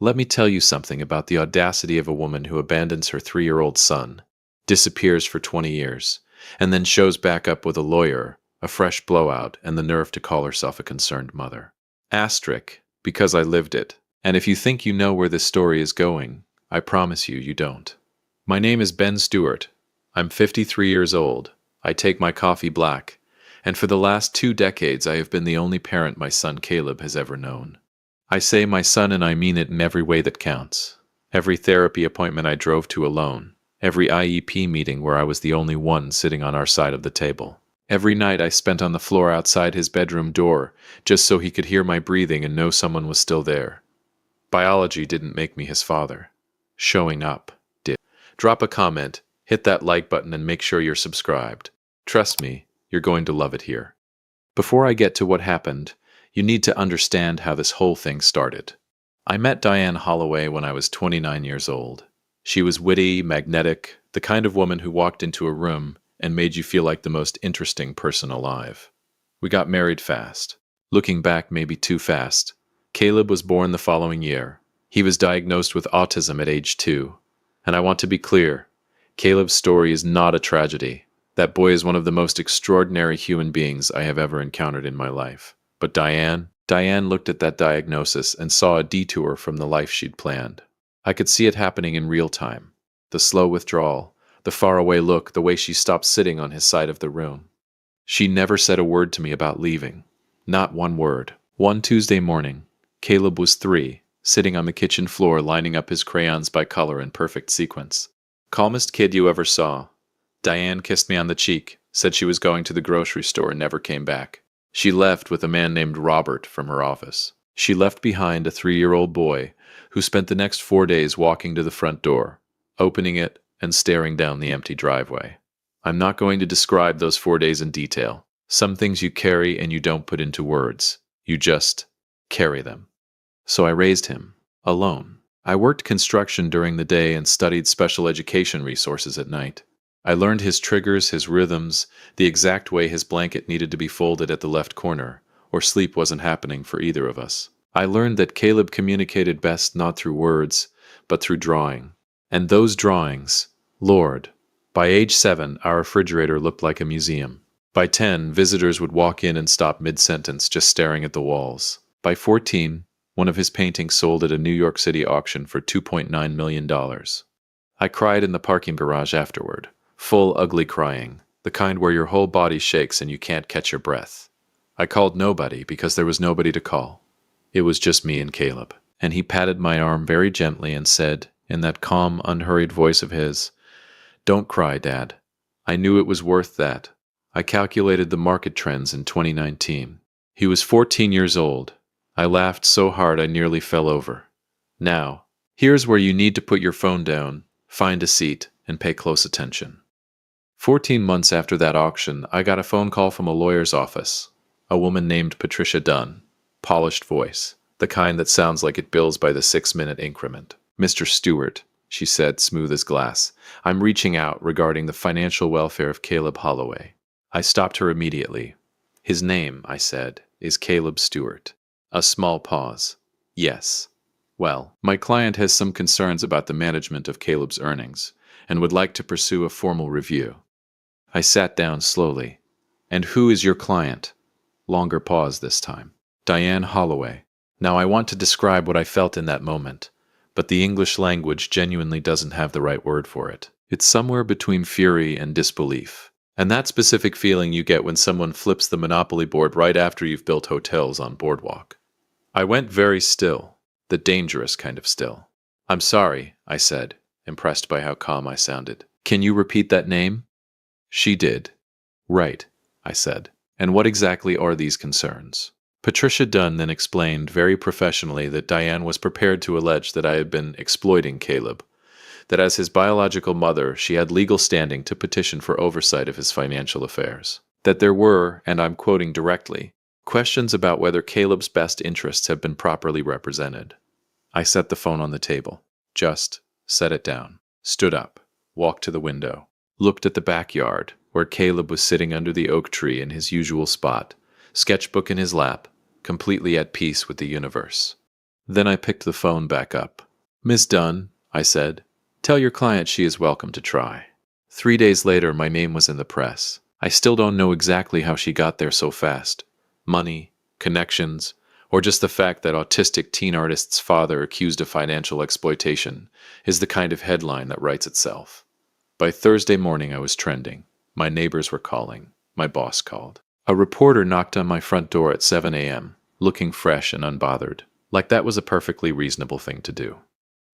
Let me tell you something about the audacity of a woman who abandons her 3-year-old son, disappears for 20 years, and then shows back up with a lawyer, a fresh blowout, and the nerve to call herself a concerned mother. Asterisk, because I lived it. And if you think you know where this story is going, I promise you, you don't. My name is Ben Stewart. I'm 53 years old. I take my coffee black, and for the last 2 decades I have been the only parent my son Caleb has ever known. I say my son, and I mean it in every way that counts. Every therapy appointment I drove to alone. Every IEP meeting where I was the only one sitting on our side of the table. Every night I spent on the floor outside his bedroom door just so he could hear my breathing and know someone was still there. Biology didn't make me his father. Showing up did. Drop a comment, hit that like button, and make sure you're subscribed. Trust me, you're going to love it here. Before I get to what happened, you need to understand how this whole thing started. I met Diane Holloway when I was 29 years old. She was witty, magnetic, the kind of woman who walked into a room and made you feel like the most interesting person alive. We got married fast. Looking back, maybe too fast. Caleb was born the following year. He was diagnosed with autism at age 2. And I want to be clear, Caleb's story is not a tragedy. That boy is one of the most extraordinary human beings I have ever encountered in my life. But Diane looked at that diagnosis and saw a detour from the life she'd planned. I could see it happening in real time. The slow withdrawal, the faraway look, the way she stopped sitting on his side of the room. She never said a word to me about leaving. Not one word. One Tuesday morning, Caleb was 3, sitting on the kitchen floor lining up his crayons by color in perfect sequence. Calmest kid you ever saw. Diane kissed me on the cheek, said she was going to the grocery store and never came back. She left with a man named Robert from her office. She left behind a 3-year-old boy who spent the next 4 days walking to the front door, opening it, and staring down the empty driveway. I'm not going to describe those 4 days in detail. Some things you carry and you don't put into words. You just carry them. So I raised him, alone. I worked construction during the day and studied special education resources at night. I learned his triggers, his rhythms, the exact way his blanket needed to be folded at the left corner, or sleep wasn't happening for either of us. I learned that Caleb communicated best not through words, but through drawing. And those drawings, Lord, by age 7, our refrigerator looked like a museum. By 10, visitors would walk in and stop mid-sentence just staring at the walls. By 14, one of his paintings sold at a New York City auction for $2.9 million. I cried in the parking garage afterward. Full ugly crying, the kind where your whole body shakes and you can't catch your breath. I called nobody because there was nobody to call. It was just me and Caleb. And he patted my arm very gently and said, in that calm, unhurried voice of his, "Don't cry, Dad. I knew it was worth that." I calculated the market trends in 2019. He was 14 years old. I laughed so hard I nearly fell over. Now, here's where you need to put your phone down, find a seat, and pay close attention. 14 months after that auction, I got a phone call from a lawyer's office. A woman named Patricia Dunn. Polished voice. The kind that sounds like it bills by the 6-minute increment. "Mr. Stewart," she said, smooth as glass, "I'm reaching out regarding the financial welfare of Caleb Holloway." I stopped her immediately. "His name," I said, "is Caleb Stewart." A small pause. "Yes. Well, my client has some concerns about the management of Caleb's earnings and would like to pursue a formal review." I sat down slowly. "And who is your client?" Longer pause this time. "Diane Holloway." Now I want to describe what I felt in that moment, but the English language genuinely doesn't have the right word for it. It's somewhere between fury and disbelief. And that specific feeling you get when someone flips the Monopoly board right after you've built hotels on Boardwalk. I went very still, the dangerous kind of still. "I'm sorry," I said, impressed by how calm I sounded. "Can you repeat that name?" She did. "Right," I said. "And what exactly are these concerns?" Patricia Dunn then explained very professionally that Diane was prepared to allege that I had been exploiting Caleb, that as his biological mother she had legal standing to petition for oversight of his financial affairs, that there were, and I'm quoting directly, questions about whether Caleb's best interests have been properly represented. I set the phone on the table, just set it down, stood up, walked to the window, looked at the backyard, where Caleb was sitting under the oak tree in his usual spot, sketchbook in his lap, completely at peace with the universe. Then I picked the phone back up. "Miss Dunn," I said, "tell your client she is welcome to try." 3 days later, my name was in the press. I still don't know exactly how she got there so fast. Money, connections, or just the fact that autistic teen artist's father accused of financial exploitation is the kind of headline that writes itself. By Thursday morning, I was trending. My neighbors were calling. My boss called. A reporter knocked on my front door at 7 a.m., looking fresh and unbothered, like that was a perfectly reasonable thing to do.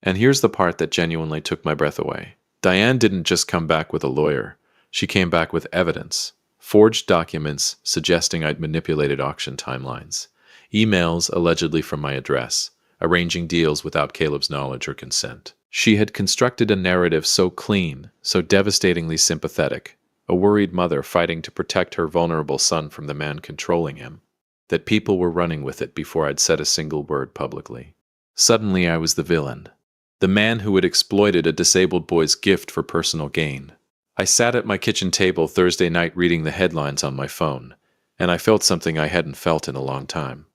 And here's the part that genuinely took my breath away. Diane didn't just come back with a lawyer. She came back with evidence. Forged documents suggesting I'd manipulated auction timelines. Emails allegedly from my address, arranging deals without Caleb's knowledge or consent. She had constructed a narrative so clean, so devastatingly sympathetic, a worried mother fighting to protect her vulnerable son from the man controlling him, that people were running with it before I'd said a single word publicly. Suddenly I was the villain. The man who had exploited a disabled boy's gift for personal gain. I sat at my kitchen table Thursday night reading the headlines on my phone, and I felt something I hadn't felt in a long time.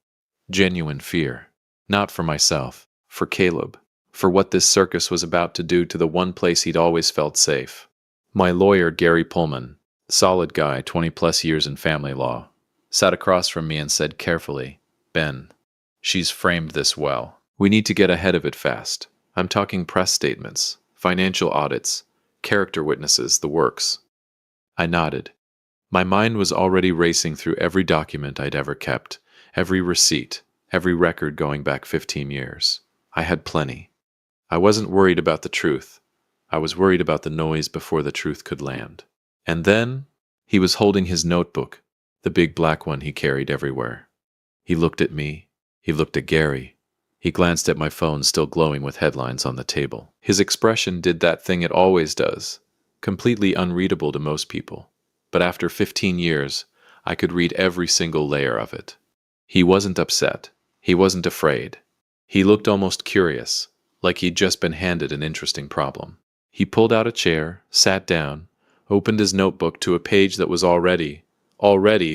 Genuine fear. Not for myself, for Caleb, for what this circus was about to do to the one place he'd always felt safe. My lawyer, Gary Pullman, solid guy, 20-plus years in family law, sat across from me and said carefully, "Ben, she's framed this well. We need to get ahead of it fast. I'm talking press statements, financial audits, character witnesses, the works." I nodded. My mind was already racing through every document I'd ever kept, every receipt, every record going back 15 years. I had plenty. I wasn't worried about the truth. I was worried about the noise before the truth could land. And then, he was holding his notebook, the big black one he carried everywhere. He looked at me. He looked at Gary. He glanced at my phone still glowing with headlines on the table. His expression did that thing it always does, completely unreadable to most people. But after 15 years, I could read every single layer of it. He wasn't upset. He wasn't afraid. He looked almost curious, like he'd just been handed an interesting problem. He pulled out a chair, sat down, opened his notebook to a page that was already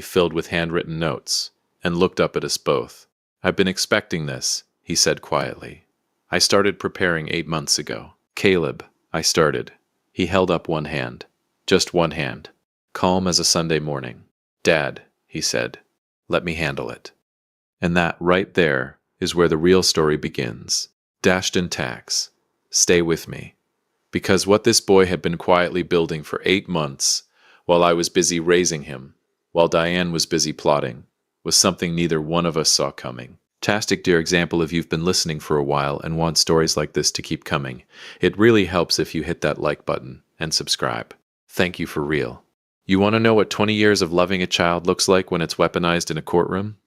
filled with handwritten notes, and looked up at us both. "I've been expecting this," he said quietly. "I started preparing 8 months ago." "Caleb," I started. He held up one hand. Just one hand. Calm as a Sunday morning. "Dad," he said, "let me handle it." And that, right there, is where the real story begins. Dashed in tacks. Stay with me. Because what this boy had been quietly building for 8 months, while I was busy raising him, while Diane was busy plotting, was something neither one of us saw coming. Tastic, dear example, if you've been listening for a while and want stories like this to keep coming, it really helps if you hit that like button and subscribe. Thank you for real. You want to know what 20 years of loving a child looks like when it's weaponized in a courtroom?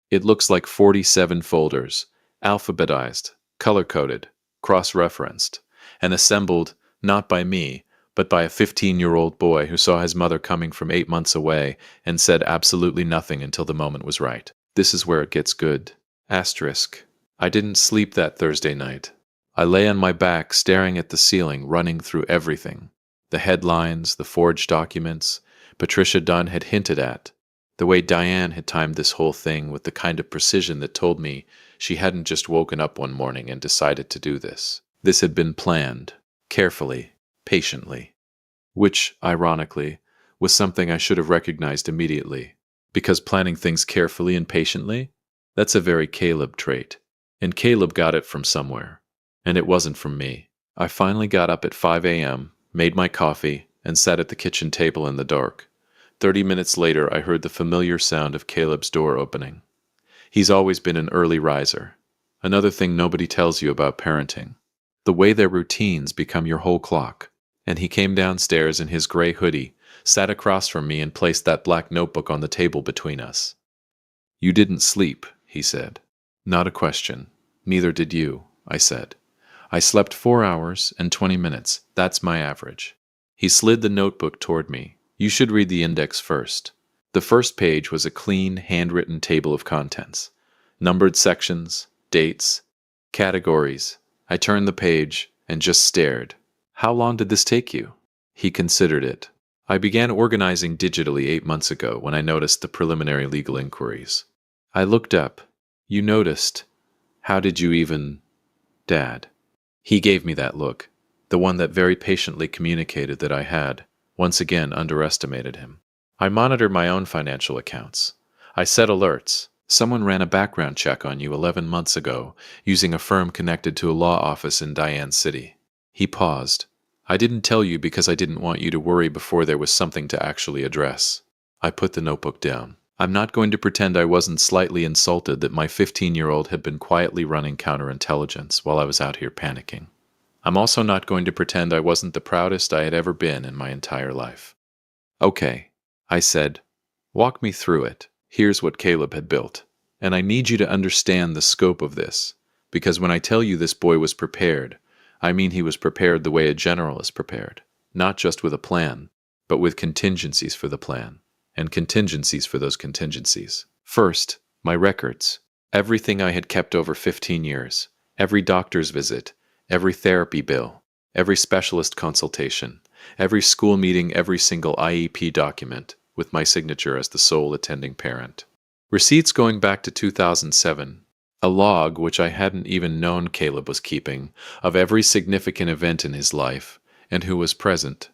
It looks like 47 folders, alphabetized, color-coded, cross-referenced, and assembled not by me, but by a 15-year-old boy who saw his mother coming from 8 months away and said absolutely nothing until the moment was right. This is where it gets good. Asterisk. I didn't sleep that Thursday night. I lay on my back staring at the ceiling, running through everything. The headlines, the forged documents Patricia Dunn had hinted at, the way Diane had timed this whole thing with the kind of precision that told me she hadn't just woken up one morning and decided to do this. This had been planned, carefully, patiently, which, ironically, was something I should have recognized immediately, because planning things carefully and patiently, that's a very Caleb trait, and Caleb got it from somewhere, and it wasn't from me. I finally got up at 5 a.m., made my coffee, and sat at the kitchen table in the dark. 30 minutes later, I heard the familiar sound of Caleb's door opening. He's always been an early riser. Another thing nobody tells you about parenting. The way their routines become your whole clock. And he came downstairs in his gray hoodie, sat across from me, and placed that black notebook on the table between us. "You didn't sleep," he said. "Not a question. Neither did you," I said. "I slept 4 hours and 20 minutes. That's my average." He slid the notebook toward me. "You should read the index first." The first page was a clean, handwritten table of contents. Numbered sections, dates, categories. I turned the page and just stared. "How long did this take you?" He considered it. "I began organizing digitally 8 months ago when I noticed the preliminary legal inquiries." I looked up. "You noticed? How did you even... Dad. He gave me that look, the one that very patiently communicated that I had, once again, underestimated him. I monitor my own financial accounts. I set alerts. Someone ran a background check on you 11 months ago, using a firm connected to a law office in Diane City. He paused. I didn't tell you because I didn't want you to worry before there was something to actually address. I put the notebook down. I'm not going to pretend I wasn't slightly insulted that my 15-year-old had been quietly running counterintelligence while I was out here panicking. I'm also not going to pretend I wasn't the proudest I had ever been in my entire life. Okay, I said. Walk me through it. Here's what Caleb had built. And I need you to understand the scope of this, because when I tell you this boy was prepared, I mean he was prepared the way a general is prepared, not just with a plan, but with contingencies for the plan, and contingencies for those contingencies. First, my records. Everything I had kept over 15 years. Every doctor's visit, every therapy bill, every specialist consultation, every school meeting, every single IEP document, with my signature as the sole attending parent. Receipts going back to 2007, a log which I hadn't even known Caleb was keeping, of every significant event in his life, and who was present.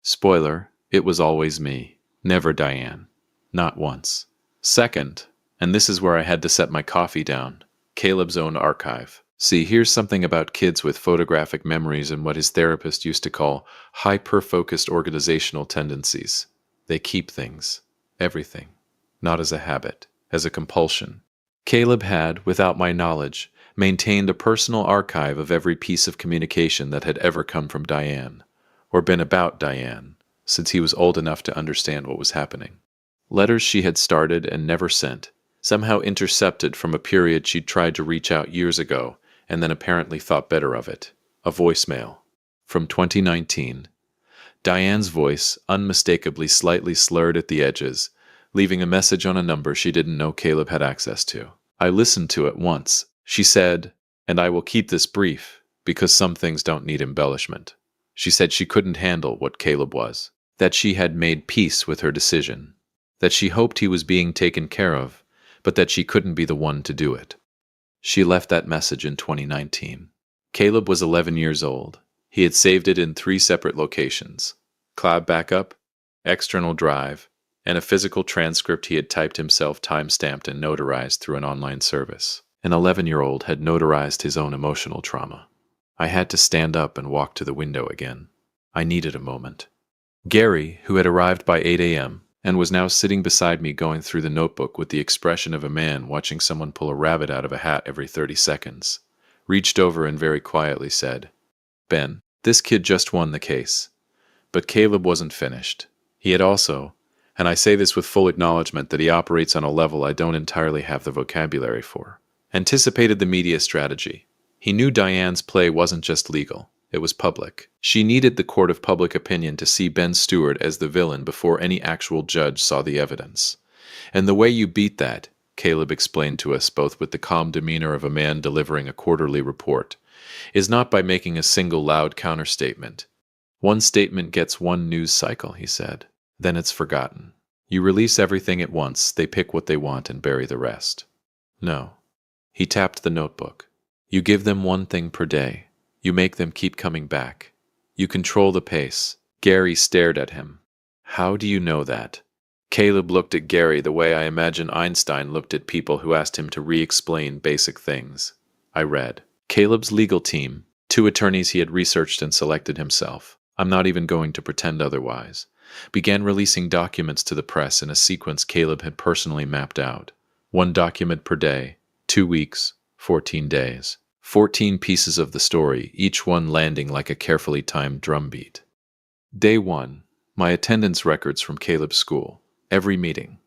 Spoiler, it was always me, never Diane. Not once. Second, and this is where I had to set my coffee down, Caleb's own archive. See, here's something about kids with photographic memories and what his therapist used to call hyper-focused organizational tendencies. They keep things, everything, not as a habit, as a compulsion. Caleb had, without my knowledge, maintained a personal archive of every piece of communication that had ever come from Diane, or been about Diane, since he was old enough to understand what was happening. Letters she had started and never sent, somehow intercepted from a period she'd tried to reach out years ago, and then apparently thought better of it. A voicemail. From 2019. Diane's voice, unmistakably slightly slurred at the edges, leaving a message on a number she didn't know Caleb had access to. I listened to it once. She said, and I will keep this brief, because some things don't need embellishment. She said she couldn't handle what Caleb was, that she had made peace with her decision, that she hoped he was being taken care of, but that she couldn't be the one to do it. She left that message in 2019. Caleb was 11 years old. He had saved it in 3 separate locations: cloud backup, external drive, and a physical transcript he had typed himself, time-stamped and notarized through an online service. An 11-year-old had notarized his own emotional trauma. I had to stand up and walk to the window again. I needed a moment. Gary, who had arrived by 8 a.m., and was now sitting beside me going through the notebook with the expression of a man watching someone pull a rabbit out of a hat every 30 seconds, reached over and very quietly said, "Ben, this kid just won the case." But Caleb wasn't finished. He had also, and I say this with full acknowledgement that he operates on a level I don't entirely have the vocabulary for, anticipated the media strategy. He knew Diane's play wasn't just legal. It was public. She needed the court of public opinion to see Ben Stewart as the villain before any actual judge saw the evidence. And the way you beat that, Caleb explained to us both with the calm demeanor of a man delivering a quarterly report, is not by making a single loud counterstatement. One statement gets one news cycle, he said. Then it's forgotten. You release everything at once, they pick what they want and bury the rest. No. He tapped the notebook. You give them one thing per day. You make them keep coming back. You control the pace. Gary stared at him. How do you know that? Caleb looked at Gary the way I imagine Einstein looked at people who asked him to re-explain basic things. I read. Caleb's legal team, 2 attorneys he had researched and selected himself, I'm not even going to pretend otherwise, began releasing documents to the press in a sequence Caleb had personally mapped out. 1 document per day, 2 weeks, 14 days. 14 pieces of the story, each one landing like a carefully timed drumbeat. Day 1, my attendance records from Caleb's school. Every meeting,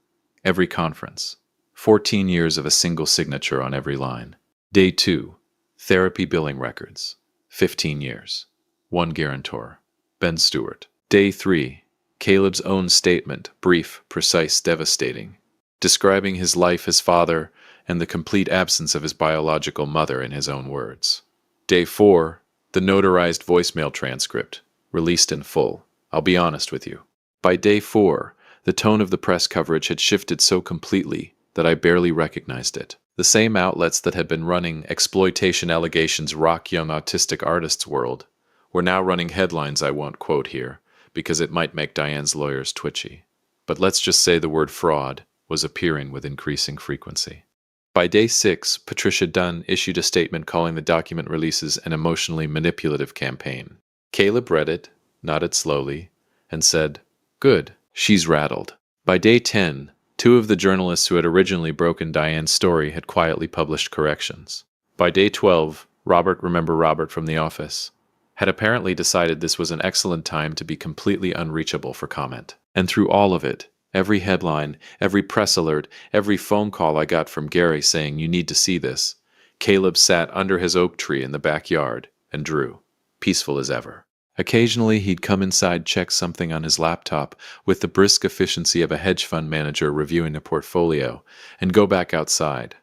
every conference. 14 years of a single signature on every line. Day 2, therapy billing records. 15 years. 1 guarantor. Ben Stewart. Day 3, Caleb's own statement, brief, precise, devastating, describing his life as father and the complete absence of his biological mother in his own words. Day 4, the notarized voicemail transcript, released in full. I'll be honest with you. By day 4, the tone of the press coverage had shifted so completely that I barely recognized it. The same outlets that had been running exploitation allegations rock young autistic artists' world were now running headlines I won't quote here, because it might make Diane's lawyers twitchy. But let's just say the word fraud was appearing with increasing frequency. By day 6, Patricia Dunn issued a statement calling the document releases an emotionally manipulative campaign. Caleb read it, nodded slowly, and said, "Good, she's rattled." By day 10, 2 of the journalists who had originally broken Diane's story had quietly published corrections. By day 12, remember Robert from The Office, had apparently decided this was an excellent time to be completely unreachable for comment. And through all of it, every headline, every press alert, every phone call I got from Gary saying you need to see this, Caleb sat under his oak tree in the backyard and drew, peaceful as ever. Occasionally he'd come inside, check something on his laptop with the brisk efficiency of a hedge fund manager reviewing a portfolio, and go back outside.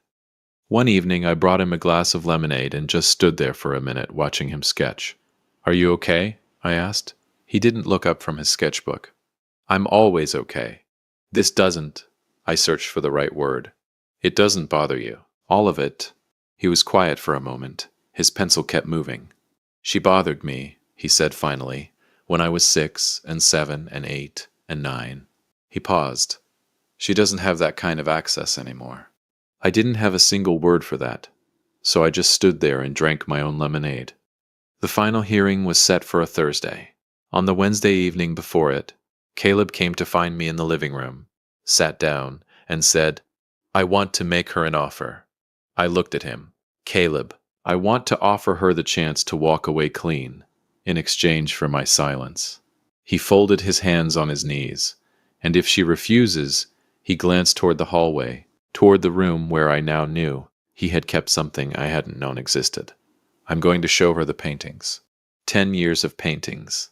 One evening I brought him a glass of lemonade and just stood there for a minute watching him sketch. "Are you okay?" I asked. He didn't look up from his sketchbook. "I'm always okay." "This doesn't." I searched for the right word. "It doesn't bother you. All of it." He was quiet for a moment. His pencil kept moving. "She bothered me," he said finally, "when I was 6 and 7 and 8 and 9. He paused. "She doesn't have that kind of access anymore." I didn't have a single word for that, so I just stood there and drank my own lemonade. The final hearing was set for a Thursday. On the Wednesday evening before it, Caleb came to find me in the living room, sat down, and said, "I want to make her an offer." I looked at him. "Caleb, I want to offer her the chance to walk away clean, in exchange for my silence." He folded his hands on his knees, and if she refuses, he glanced toward the hallway, toward the room where I now knew he had kept something I hadn't known existed. "I'm going to show her the paintings. 10 years of paintings.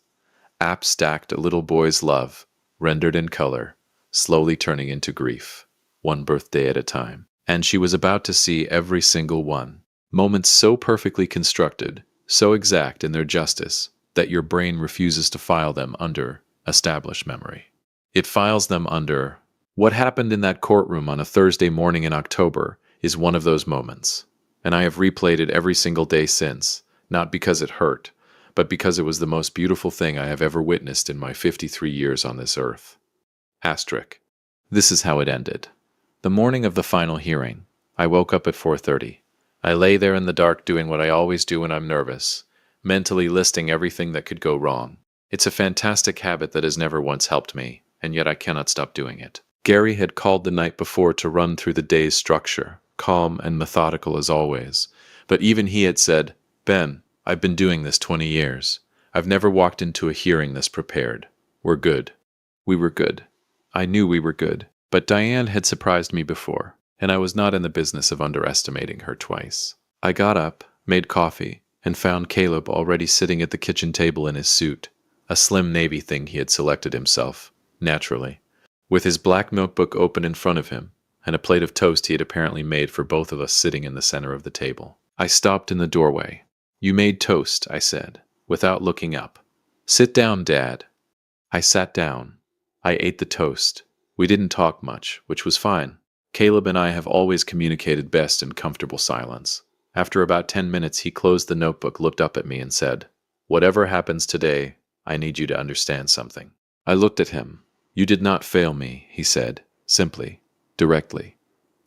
App stacked a little boy's love, rendered in color, slowly turning into grief, one birthday at a time. And she was about to see every single one. Moments so perfectly constructed, so exact in their justice, that your brain refuses to file them under established memory. It files them under what happened in that courtroom on a Thursday morning in October is one of those moments. And I have replayed it every single day since, not because it hurt, but because it was the most beautiful thing I have ever witnessed in my 53 years on this earth. Asterisk. This is how it ended. The morning of the final hearing, I woke up at 4:30. I lay there in the dark doing what I always do when I'm nervous, mentally listing everything that could go wrong. It's a fantastic habit that has never once helped me, and yet I cannot stop doing it. Gary had called the night before to run through the day's structure, calm and methodical as always, but even he had said, "Ben, I've been doing this 20 years. I've never walked into a hearing this prepared. We're good." We were good. I knew we were good, but Diane had surprised me before, and I was not in the business of underestimating her twice. I got up, made coffee, and found Caleb already sitting at the kitchen table in his suit, a slim navy thing he had selected himself, naturally, with his black notebook open in front of him, and a plate of toast he had apparently made for both of us sitting in the center of the table. I stopped in the doorway. "You made toast," I said, without looking up. "Sit down, Dad." I sat down. I ate the toast. We didn't talk much, which was fine. Caleb and I have always communicated best in comfortable silence. After about 10 minutes, he closed the notebook, looked up at me, and said, "Whatever happens today, I need you to understand something." I looked at him. "You did not fail me," he said, simply, directly.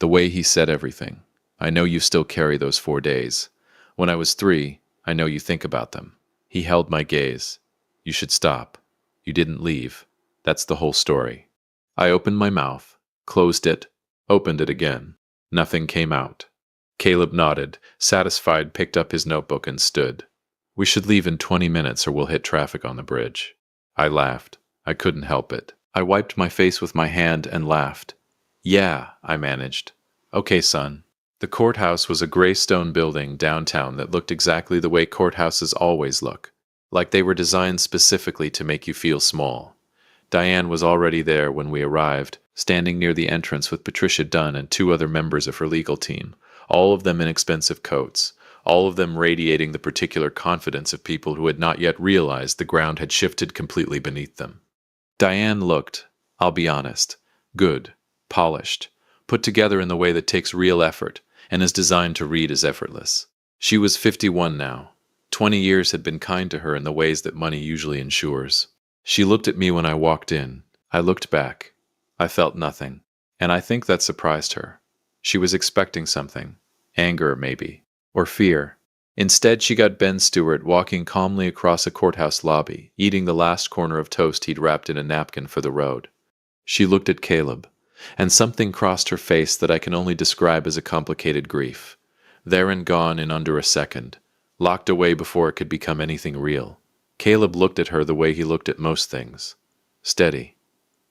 The way he said everything. "I know you still carry those 4 days. When I was 3, I know you think about them." He held my gaze. "You should stop. You didn't leave. That's the whole story." I opened my mouth, closed it, opened it again. Nothing came out. Caleb nodded, satisfied, picked up his notebook and stood. "We should leave in 20 minutes or we'll hit traffic on the bridge." I laughed. I couldn't help it. I wiped my face with my hand and laughed. "Yeah," I managed. "Okay, son." The courthouse was a gray stone building downtown that looked exactly the way courthouses always look, like they were designed specifically to make you feel small. Diane was already there when we arrived, standing near the entrance with Patricia Dunn and 2 other members of her legal team, all of them in expensive coats, all of them radiating the particular confidence of people who had not yet realized the ground had shifted completely beneath them. Diane looked, I'll be honest, good, polished, put together in the way that takes real effort and is designed to read as effortless. She was 51 now. 20 years had been kind to her in the ways that money usually ensures. She looked at me when I walked in. I looked back. I felt nothing, and I think that surprised her. She was expecting something. Anger, maybe. Or fear. Instead, she got Ben Stewart walking calmly across a courthouse lobby, eating the last corner of toast he'd wrapped in a napkin for the road. She looked at Caleb, and something crossed her face that I can only describe as a complicated grief. There and gone in under a second, locked away before it could become anything real. Caleb looked at her the way he looked at most things. Steady.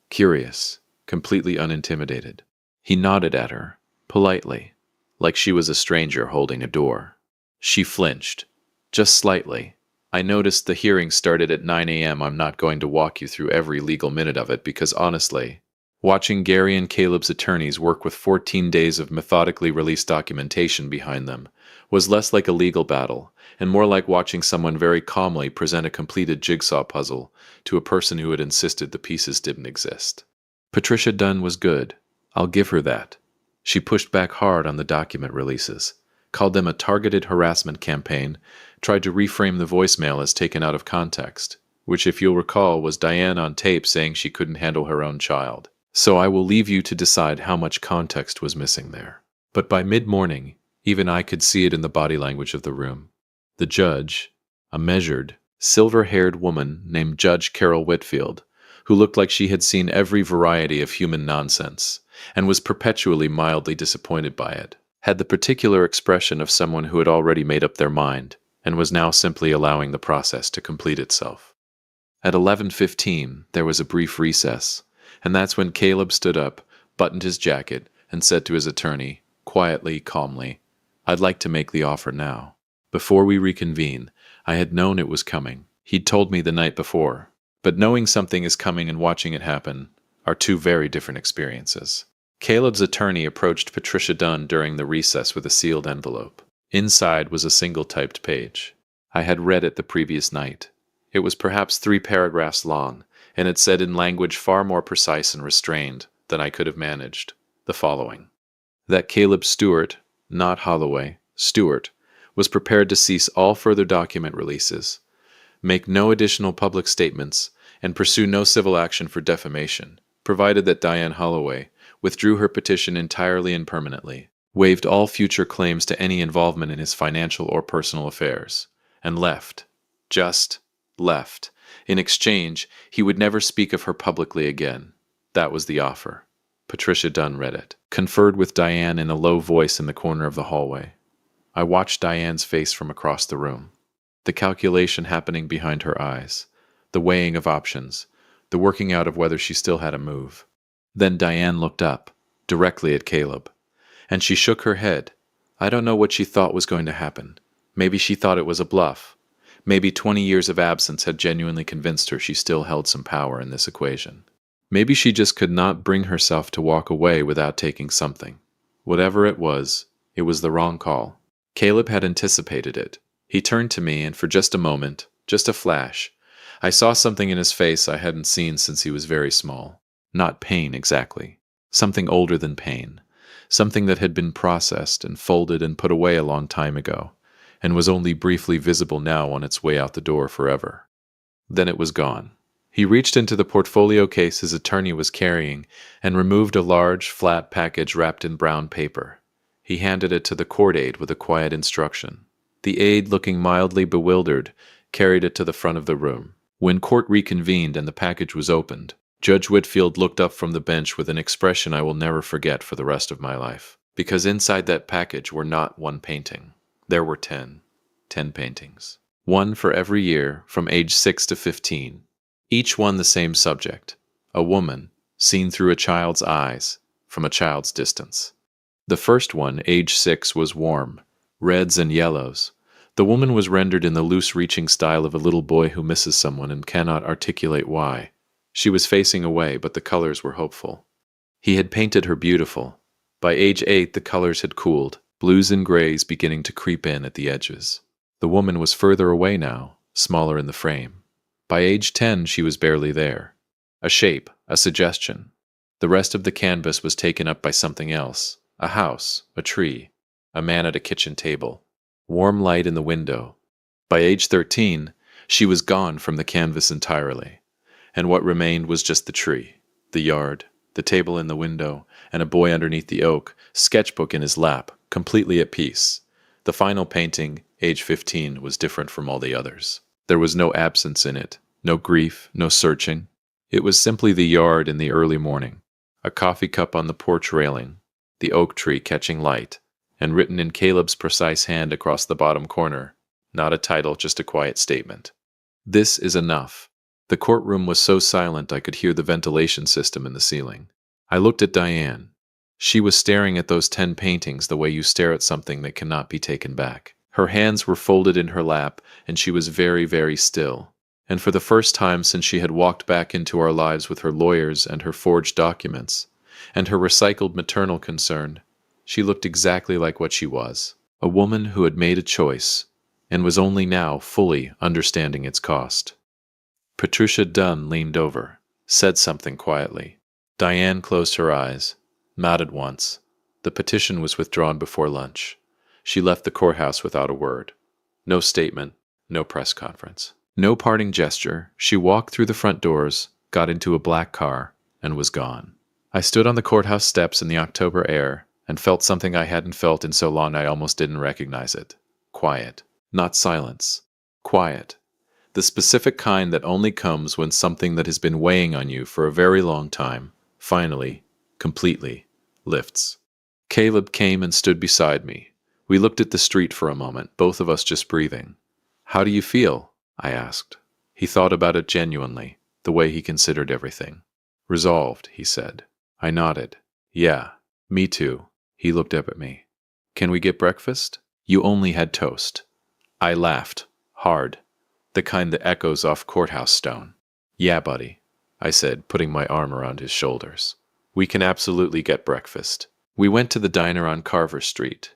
Curious. Completely unintimidated. He nodded at her, politely, like she was a stranger holding a door. She flinched. Just slightly. I noticed the hearing started at 9 a.m. I'm not going to walk you through every legal minute of it because honestly, watching Gary and Caleb's attorneys work with 14 days of methodically released documentation behind them was less like a legal battle and more like watching someone very calmly present a completed jigsaw puzzle to a person who had insisted the pieces didn't exist. Patricia Dunn was good. I'll give her that. She pushed back hard on the document releases, called them a targeted harassment campaign, tried to reframe the voicemail as taken out of context, which, if you'll recall, was Diane on tape saying she couldn't handle her own child. So I will leave you to decide how much context was missing there. But by mid-morning, even I could see it in the body language of the room. The judge, a measured, silver-haired woman named Judge Carol Whitfield, who looked like she had seen every variety of human nonsense, and was perpetually mildly disappointed by it, had the particular expression of someone who had already made up their mind, and was now simply allowing the process to complete itself. At 11:15, there was a brief recess, and that's when Caleb stood up, buttoned his jacket, and said to his attorney, quietly, calmly, "I'd like to make the offer now." Before we reconvene, I had known it was coming. He'd told me the night before. But knowing something is coming and watching it happen are two very different experiences. Caleb's attorney approached Patricia Dunn during the recess with a sealed envelope. Inside was a single typed page. I had read it the previous night. It was perhaps 3 paragraphs long, and it said in language far more precise and restrained than I could have managed the following: that Caleb Stewart, not Holloway, Stewart, was prepared to cease all further document releases, make no additional public statements, and pursue no civil action for defamation, provided that Diane Holloway withdrew her petition entirely and permanently, waived all future claims to any involvement in his financial or personal affairs, and left. Just left. In exchange, he would never speak of her publicly again. That was the offer. Patricia Dunn read it, conferred with Diane in a low voice in the corner of the hallway. I watched Diane's face from across the room. The calculation happening behind her eyes, the weighing of options, the working out of whether she still had a move. Then Diane looked up, directly at Caleb, and she shook her head. I don't know what she thought was going to happen. Maybe she thought it was a bluff. Maybe 20 years of absence had genuinely convinced her she still held some power in this equation. Maybe she just could not bring herself to walk away without taking something. Whatever it was the wrong call. Caleb had anticipated it. He turned to me, and for just a moment, just a flash, I saw something in his face I hadn't seen since he was very small. Not pain exactly. Something older than pain. Something that had been processed and folded and put away a long time ago, and was only briefly visible now on its way out the door forever. Then it was gone. He reached into the portfolio case his attorney was carrying and removed a large, flat package wrapped in brown paper. He handed it to the court aide with a quiet instruction. The aide, looking mildly bewildered, carried it to the front of the room. When court reconvened and the package was opened, Judge Whitfield looked up from the bench with an expression I will never forget for the rest of my life. Because inside that package were not one painting. There were 10 paintings. One for every year from age 6 to 15. Each one the same subject. A woman, seen through a child's eyes, from a child's distance. The first one, age 6, was warm. Reds and yellows. The woman was rendered in the loose reaching style of a little boy who misses someone and cannot articulate why. She was facing away, but the colors were hopeful. He had painted her beautiful. By age 8, the colors had cooled, blues and grays beginning to creep in at the edges. The woman was further away now, smaller in the frame. By age 10, she was barely there. A shape, a suggestion. The rest of the canvas was taken up by something else: a house, a tree, a man at a kitchen table, warm light in the window. By age 13, she was gone from the canvas entirely, and what remained was just the tree, the yard, the table in the window, and a boy underneath the oak, sketchbook in his lap, completely at peace. The final painting, age 15, was different from all the others. There was no absence in it, no grief, no searching. It was simply the yard in the early morning, a coffee cup on the porch railing, the oak tree catching light, and written in Caleb's precise hand across the bottom corner, not a title, just a quiet statement. This is enough. The courtroom was so silent I could hear the ventilation system in the ceiling. I looked at Diane. She was staring at those 10 paintings the way you stare at something that cannot be taken back. Her hands were folded in her lap, and she was very, very still. And for the first time since she had walked back into our lives with her lawyers and her forged documents, and her recycled maternal concern, she looked exactly like what she was, a woman who had made a choice, and was only now fully understanding its cost. Patricia Dunn leaned over, said something quietly. Diane closed her eyes, nodded once. The petition was withdrawn before lunch. She left the courthouse without a word. No statement, no press conference. No parting gesture. She walked through the front doors, got into a black car, and was gone. I stood on the courthouse steps in the October air and felt something I hadn't felt in so long I almost didn't recognize it. Quiet. Not silence. Quiet. The specific kind that only comes when something that has been weighing on you for a very long time, finally, completely, lifts. Caleb came and stood beside me. We looked at the street for a moment, both of us just breathing. "How do you feel?" I asked. He thought about it genuinely, the way he considered everything. "Resolved," he said. I nodded. "Yeah, me too." He looked up at me. "Can we get breakfast? You only had toast." I laughed, hard, the kind that echoes off courthouse stone. "Yeah, buddy," I said, putting my arm around his shoulders. "We can absolutely get breakfast." We went to the diner on Carver Street,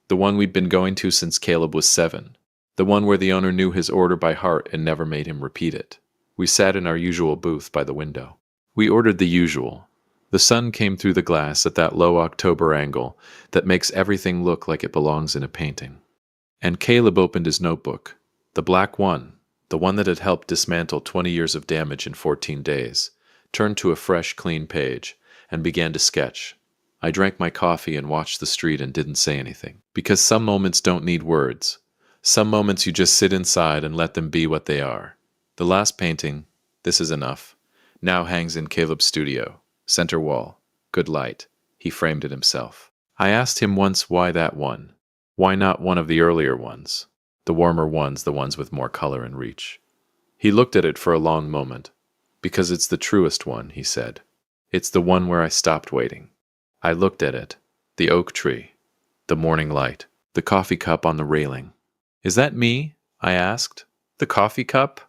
the one we'd been going to since Caleb was 7, the one where the owner knew his order by heart and never made him repeat it. We sat in our usual booth by the window. We ordered the usual. The sun came through the glass at that low October angle that makes everything look like it belongs in a painting. And Caleb opened his notebook, the black one, the one that had helped dismantle 20 years of damage in 14 days, turned to a fresh, clean page, and began to sketch. I drank my coffee and watched the street and didn't say anything. Because some moments don't need words. Some moments you just sit inside and let them be what they are. The last painting, "This is enough," now hangs in Caleb's studio. Center wall. Good light. He framed it himself. I asked him once why that one. Why not one of the earlier ones? The warmer ones, the ones with more color and reach. He looked at it for a long moment. "Because it's the truest one," he said. "It's the one where I stopped waiting." I looked at it. The oak tree. The morning light. The coffee cup on the railing. "Is that me?" I asked. "The coffee cup?"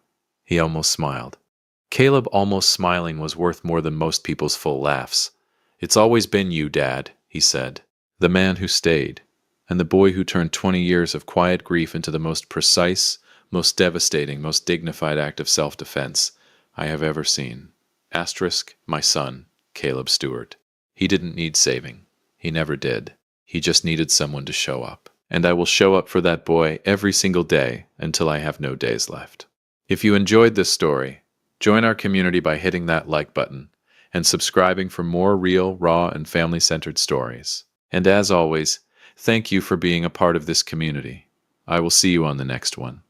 He almost smiled. Caleb almost smiling was worth more than most people's full laughs. "It's always been you, Dad," he said. The man who stayed, and the boy who turned 20 years of quiet grief into the most precise, most devastating, most dignified act of self-defense I have ever seen. Asterisk, my son, Caleb Stewart. He didn't need saving. He never did. He just needed someone to show up. And I will show up for that boy every single day until I have no days left. If you enjoyed this story, join our community by hitting that like button and subscribing for more real, raw, and family-centered stories. And as always, thank you for being a part of this community. I will see you on the next one.